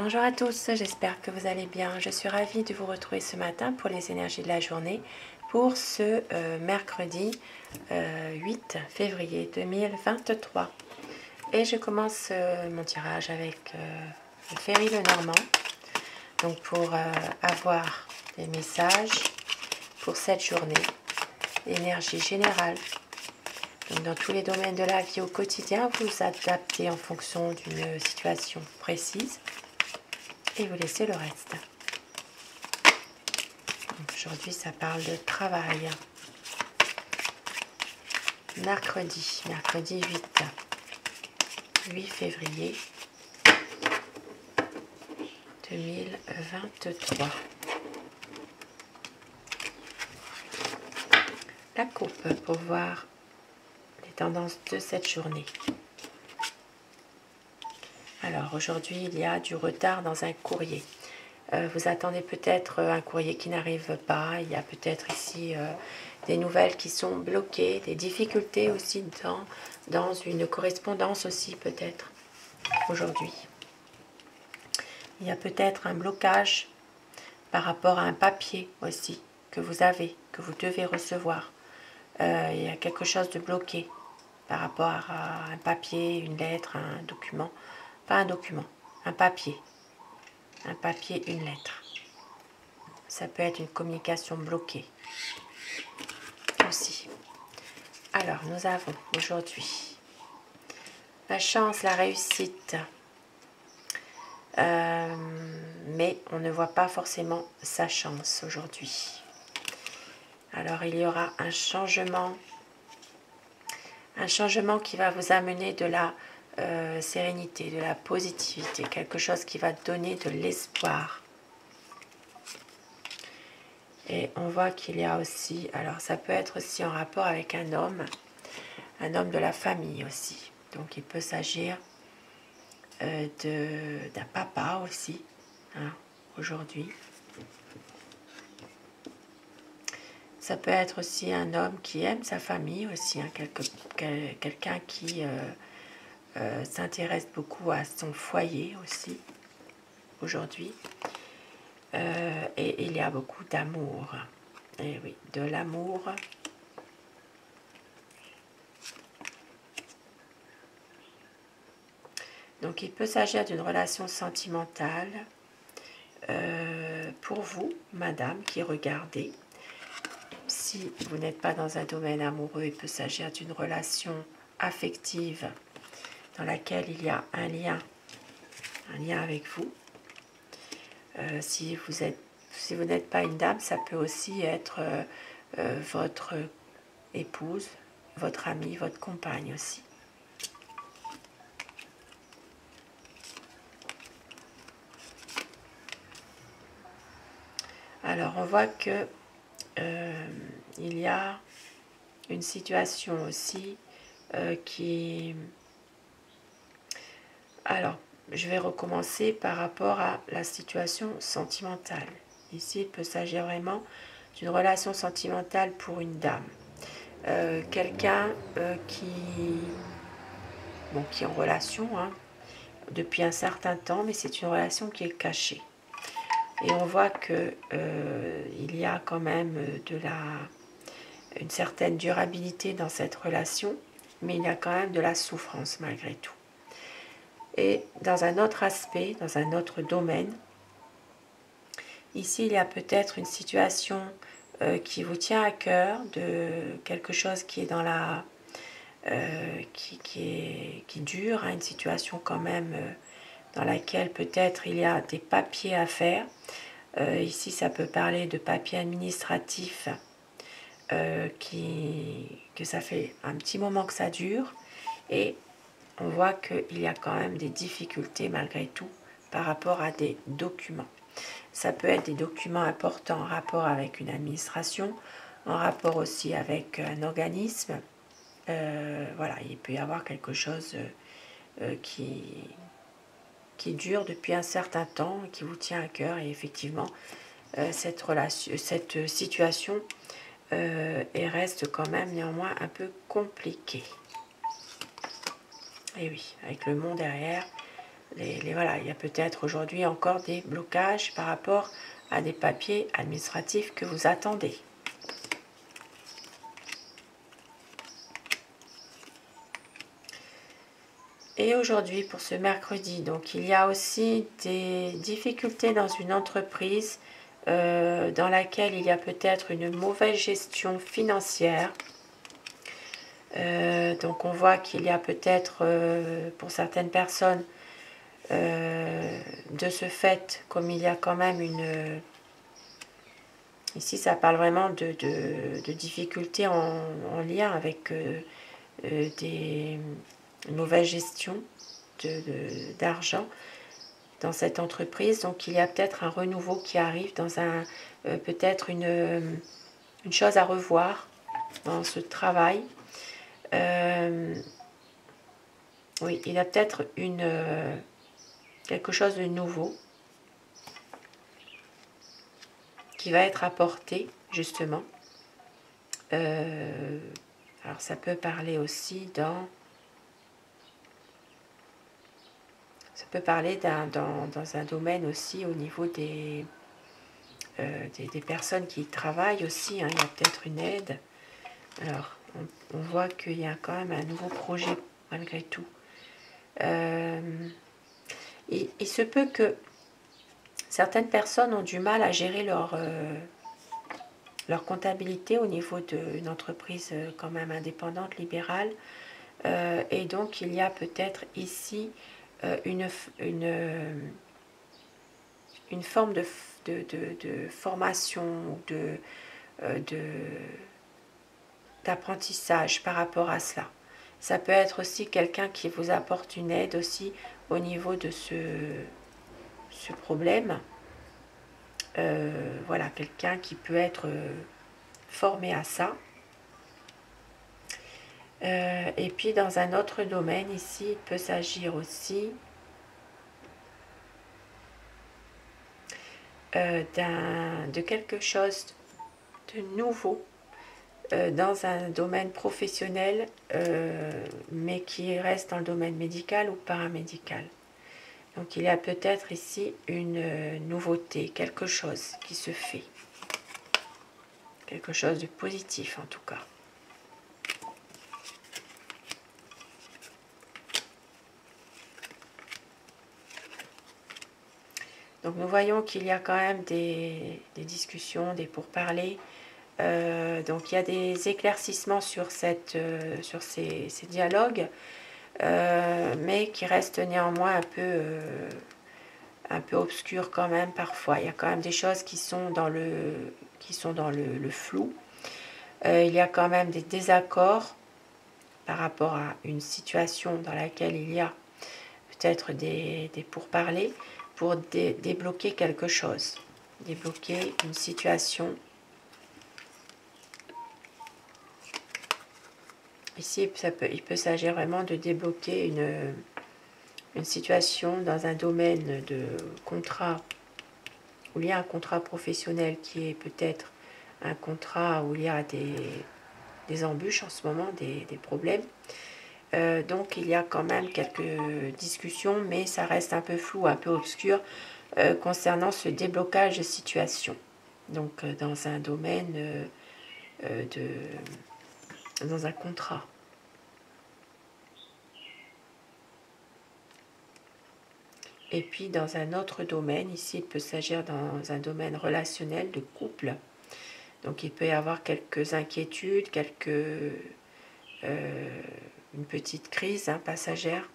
Bonjour à tous, j'espère que vous allez bien. Je suis ravie de vous retrouver ce matin pour les énergies de la journée pour ce mercredi 8 février 2023. Et je commence mon tirage avec le Ferry Lenormand. Donc pour avoir des messages pour cette journée, énergie générale. Donc dans tous les domaines de la vie au quotidien, vous vous adaptez en fonction d'une situation précise. Et vous laissez le reste. Aujourd'hui, ça parle de travail. Mercredi 8 février 2023. La coupe pour voir les tendances de cette journée. Alors aujourd'hui, il y a du retard dans un courrier. Vous attendez peut-être un courrier qui n'arrive pas. Il y a peut-être ici des nouvelles qui sont bloquées, des difficultés aussi dans une correspondance aussi peut-être aujourd'hui. Il y a peut-être un blocage par rapport à un papier aussi que vous avez, que vous devez recevoir. Il y a quelque chose de bloqué par rapport à un papier, une lettre, un document. Pas un document, un papier. Un papier, une lettre. Ça peut être une communication bloquée aussi. Alors, nous avons aujourd'hui la chance, la réussite. Mais on ne voit pas forcément sa chance aujourd'hui. Alors, il y aura un changement qui va vous amener de la sérénité, de la positivité, quelque chose qui va donner de l'espoir. Et on voit qu'il y a aussi, alors ça peut être aussi en rapport avec un homme de la famille aussi. Donc il peut s'agir d'un papa aussi, hein, aujourd'hui. Ça peut être aussi un homme qui aime sa famille aussi, hein, quelqu'un qui s'intéresse beaucoup à son foyer aussi, aujourd'hui. Et il y a beaucoup d'amour. Et oui, de l'amour. Donc il peut s'agir d'une relation sentimentale pour vous, madame, qui regardez. Si vous n'êtes pas dans un domaine amoureux, il peut s'agir d'une relation affective dans laquelle il y a un lien avec vous. Si vous n'êtes pas une dame, ça peut aussi être votre épouse, votre amie, votre compagne aussi. Alors on voit que il y a une situation aussi qui... Alors, je vais recommencer par rapport à la situation sentimentale. Ici, il peut s'agir vraiment d'une relation sentimentale pour une dame. Quelqu'un qui est en relation depuis un certain temps, mais c'est une relation qui est cachée. Et on voit que il y a quand même une certaine durabilité dans cette relation, mais il y a quand même de la souffrance malgré tout. Et dans un autre aspect, dans un autre domaine, ici il y a peut-être une situation qui vous tient à cœur, de quelque chose qui est dans la qui dure, hein, une situation quand même dans laquelle peut-être il y a des papiers à faire. Ici ça peut parler de papiers administratifs que ça fait un petit moment que ça dure, et on voit qu'il y a quand même des difficultés malgré tout par rapport à des documents. Ça peut être des documents importants en rapport avec une administration, en rapport aussi avec un organisme. Voilà, il peut y avoir quelque chose qui dure depuis un certain temps, qui vous tient à cœur, et effectivement, cette situation et reste quand même néanmoins un peu compliquée. Et oui, avec le mont derrière, voilà, il y a peut-être aujourd'hui encore des blocages par rapport à des papiers administratifs que vous attendez. Et aujourd'hui, pour ce mercredi, donc il y a aussi des difficultés dans une entreprise dans laquelle il y a peut-être une mauvaise gestion financière. Donc on voit qu'il y a peut-être pour certaines personnes, de ce fait, comme il y a quand même une... Ici, ça parle vraiment de difficultés en lien avec une mauvaise gestion d'argent dans cette entreprise. Donc il y a peut-être un renouveau qui arrive dans peut-être une chose à revoir dans ce travail. Oui, il y a peut-être quelque chose de nouveau qui va être apporté justement. Alors ça peut parler aussi ça peut parler dans un domaine aussi au niveau des personnes qui travaillent aussi, hein. Il y a peut-être une aide. Alors on voit qu'il y a quand même un nouveau projet malgré tout. Il se peut que certaines personnes ont du mal à gérer leur comptabilité au niveau d'une entreprise quand même indépendante, libérale. Et donc il y a peut-être ici une forme de formation, d'apprentissage par rapport à cela. Ça peut être aussi quelqu'un qui vous apporte une aide aussi au niveau de ce problème. Voilà, quelqu'un qui peut être formé à ça. Et puis dans un autre domaine ici, il peut s'agir aussi de quelque chose de nouveau dans un domaine professionnel, mais qui reste dans le domaine médical ou paramédical. Donc il y a peut-être ici une nouveauté, quelque chose qui se fait. Quelque chose de positif en tout cas. Donc nous voyons qu'il y a quand même des discussions, des pourparlers. Donc il y a des éclaircissements sur ces dialogues, mais qui restent néanmoins un peu obscurs quand même parfois. Il y a quand même des choses qui sont dans le flou. Il y a quand même des désaccords par rapport à une situation dans laquelle il y a peut-être des pourparlers pour débloquer quelque chose, débloquer une situation. Ici, il peut s'agir vraiment de débloquer une situation dans un domaine de contrat, où il y a un contrat professionnel qui est peut-être un contrat où il y a des embûches en ce moment, des problèmes. Donc il y a quand même quelques discussions, mais ça reste un peu flou, un peu obscur concernant ce déblocage de situation. Donc dans un domaine dans un contrat. Et puis dans un autre domaine, ici il peut s'agir dans un domaine relationnel de couple. Donc il peut y avoir quelques inquiétudes, une petite crise passagère,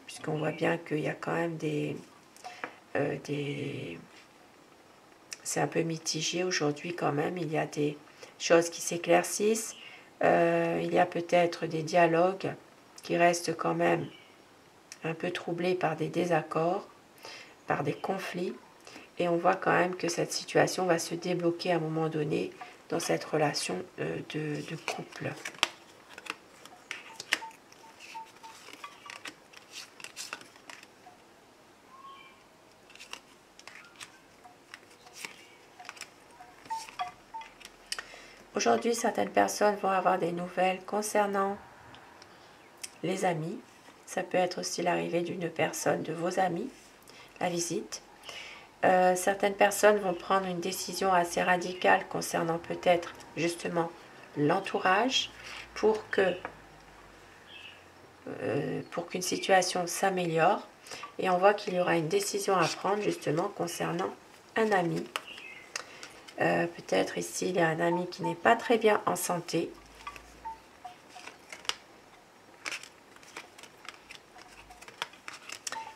puisqu'on voit bien qu'il y a quand même c'est un peu mitigé aujourd'hui quand même. Il y a des choses qui s'éclaircissent, il y a peut-être des dialogues qui restent quand même un peu troublés par des désaccords, par des conflits, et on voit quand même que cette situation va se débloquer à un moment donné dans cette relation de couple. Aujourd'hui, certaines personnes vont avoir des nouvelles concernant les amis. Ça peut être aussi l'arrivée d'une personne de vos amis, la visite. Certaines personnes vont prendre une décision assez radicale concernant peut-être justement l'entourage pour qu'une situation s'améliore. Et on voit qu'il y aura une décision à prendre justement concernant un ami. Peut-être ici, il y a un ami qui n'est pas très bien en santé.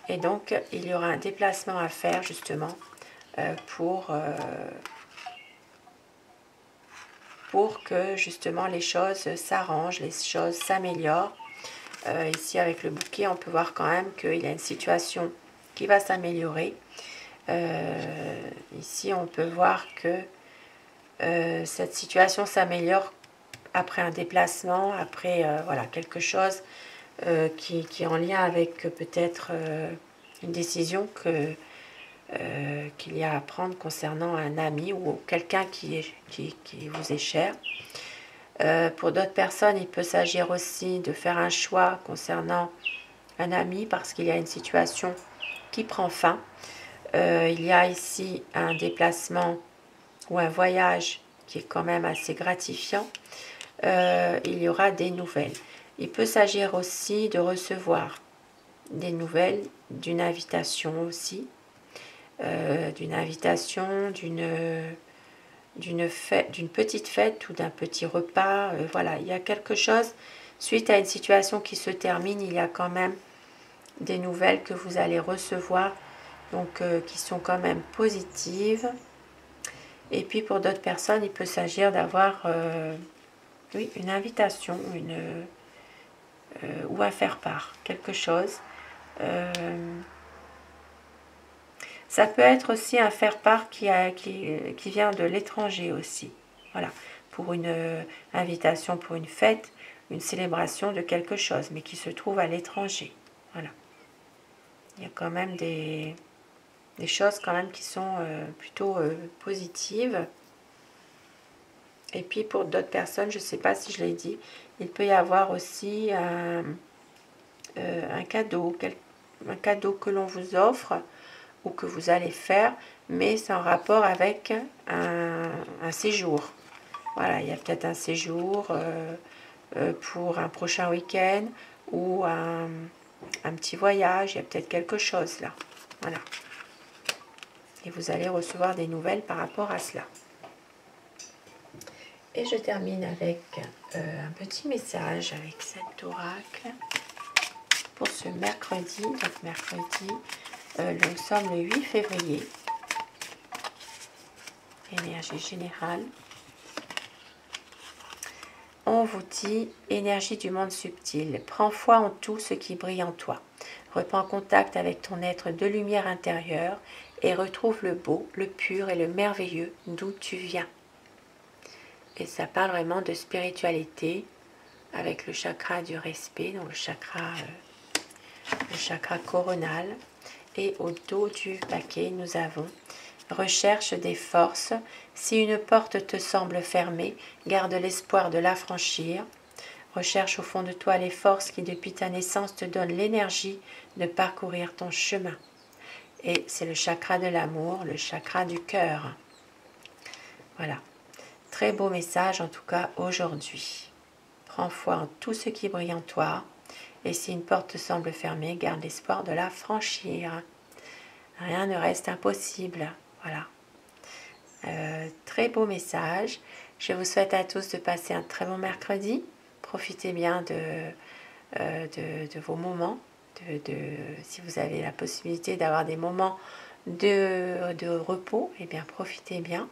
Et donc, il y aura un déplacement à faire justement pour que justement les choses s'arrangent, les choses s'améliorent. Ici, avec le bouquet, on peut voir quand même qu'il y a une situation qui va s'améliorer. Ici, on peut voir que cette situation s'améliore après un déplacement, après voilà, quelque chose qui est en lien avec peut-être une décision qu'il y a à prendre concernant un ami ou quelqu'un qui vous est cher. Pour d'autres personnes, il peut s'agir aussi de faire un choix concernant un ami parce qu'il y a une situation qui prend fin. Il y a ici un déplacement ou un voyage qui est quand même assez gratifiant. Il y aura des nouvelles. Il peut s'agir aussi de recevoir des nouvelles, d'une invitation aussi, d'une invitation, d'une petite fête ou d'un petit repas. Voilà, il y a quelque chose, suite à une situation qui se termine, il y a quand même des nouvelles que vous allez recevoir, donc qui sont quand même positives. Et puis pour d'autres personnes, il peut s'agir d'avoir oui, une invitation, ou à faire part, quelque chose. Ça peut être aussi un faire-part qui vient de l'étranger aussi. Voilà, pour une invitation, pour une fête, une célébration de quelque chose, mais qui se trouve à l'étranger. Voilà. Il y a quand même des choses quand même qui sont plutôt positives. Et puis pour d'autres personnes, je ne sais pas si je l'ai dit, il peut y avoir aussi un cadeau que l'on vous offre ou que vous allez faire, mais c'est en rapport avec un séjour. Voilà, il y a peut-être un séjour pour un prochain week-end ou un petit voyage, il y a peut-être quelque chose là. Voilà. Et vous allez recevoir des nouvelles par rapport à cela. Et je termine avec un petit message avec cet oracle pour ce mercredi. Donc mercredi, nous sommes le 8 février. Énergie générale. On vous dit, énergie du monde subtil, prends foi en tout ce qui brille en toi. Reprends contact avec ton être de lumière intérieure et retrouve le beau, le pur et le merveilleux d'où tu viens. Et ça parle vraiment de spiritualité avec le chakra du respect, donc le chakra coronal. Et au dos du paquet, nous avons recherche des forces. Si une porte te semble fermée, garde l'espoir de la franchir. Recherche au fond de toi les forces qui depuis ta naissance te donnent l'énergie de parcourir ton chemin. Et c'est le chakra de l'amour, le chakra du cœur. Voilà. Très beau message en tout cas aujourd'hui. Prends foi en tout ce qui brille en toi. Et si une porte te semble fermée, garde l'espoir de la franchir. Rien ne reste impossible. Voilà. Très beau message. Je vous souhaite à tous de passer un très bon mercredi. Profitez bien de vos moments. Si vous avez la possibilité d'avoir des moments de repos, eh bien profitez bien.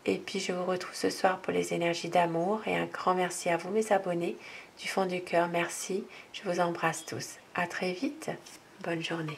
Et puis je vous retrouve ce soir pour les énergies d'amour. Et un grand merci à vous mes abonnés. Du fond du cœur, merci. Je vous embrasse tous. À très vite. Bonne journée.